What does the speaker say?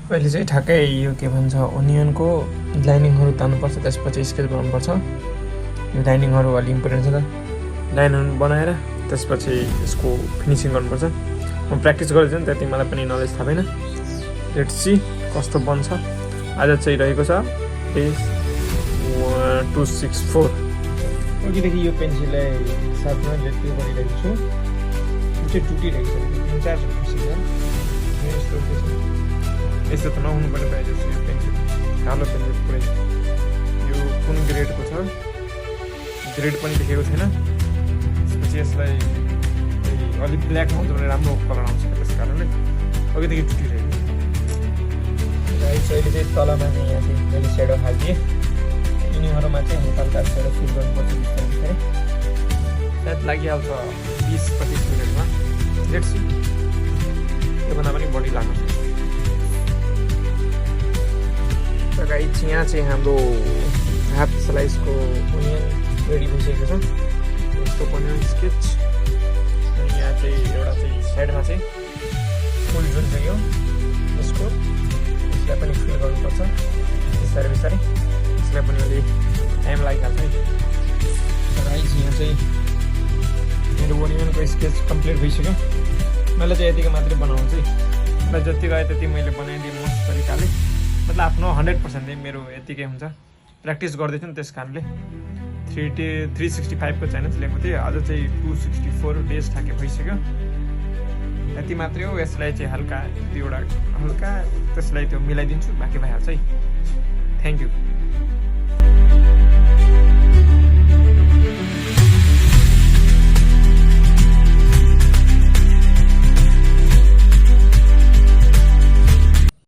पहिले चाहिँ ठ्याक्कै यो के भन्छ ओनियनको लाइनिङहरू तान्नुपर्छ, त्यसपछि स्केच बनाउनुपर्छ। यो लाइनिङहरू अलि इम्पोर्टेन्ट छ त। लाइनहरू बनाएर त्यसपछि यसको फिनिसिङ गर्नुपर्छ। म प्र्याक्टिस गर्दैछु नि त्यति मलाई पनि नलेज थाहा भएन। लेट्स सी कस्तो बन्छ। आज चाहिँ रहेको छ पेज 264। अघिदेखि यो पेन्सिललाई साथमा लेख्दै गरिरहेको छु। यो चाहिँ टुटिरहेको छ, 3-4 यस्तो त नहुनुपर्ने पाइन्छ यो पेन्सिल, कालो पेन्सिल पुरै। यो कुन ग्रेडको छ ग्रेड पनि देखेको छैन। त्यसपछि यसलाई अलिक ब्ल्याक हुन्छ भने राम्रो कलर आउँछ, त्यस कारणले अघिदेखि टुटिरहेको। राइट अहिले चाहिँ तलमा चाहिँ यहाँ चाहिँ मैले सेडो हालिदिएँ। यिनीहरूमा चाहिँ हल्का हल्का सेडो फिल गर्नुपर्छ बिस्तारै बिस्तारै। सायद लागिहाल्छ 20-25 मिनटमा। लेट्स सी, त्योभन्दा पनि बढी लाग्छ। गाइस यहाँ चाहिँ हाम्रो हाफ स्लाइसको ओनियन रेडी भइसकेको छ। यस्तो बन्यो स्केच। अनि यहाँ चाहिँ एउटा चाहिँ साइडमा चाहिँ फुल जुन छ यो यसको, यसलाई पनि फिल गर्नुपर्छ बिस्तारै बिस्तारै। यसलाई पनि अलिक टाइम लागिहाल्छ है। गाइस यहाँ चाहिँ मेरो ओनियनको स्केच कम्प्लिट भइसक्यो। मैले चाहिँ यतिको मात्रै बनाउँछु है। मलाई जति गयो त्यति मैले बनाइदिएँ मस्त तरिकाले। मतलब आफ्नो 100% चाहिँ मेरो यतिकै हुन्छ। प्र्याक्टिस गर्दैछु नि त्यस कारणले 365 को च्यालेन्ज लिएको थिएँ। आज चाहिँ 264 डेज ठ्याक्कै भइसक्यो। यति मात्रै हो। यसलाई चाहिँ हल्का दुईवटा हल्का त्यसलाई त्यो मिलाइदिन्छु, बाँकी भइहाल्छ है। Thank you.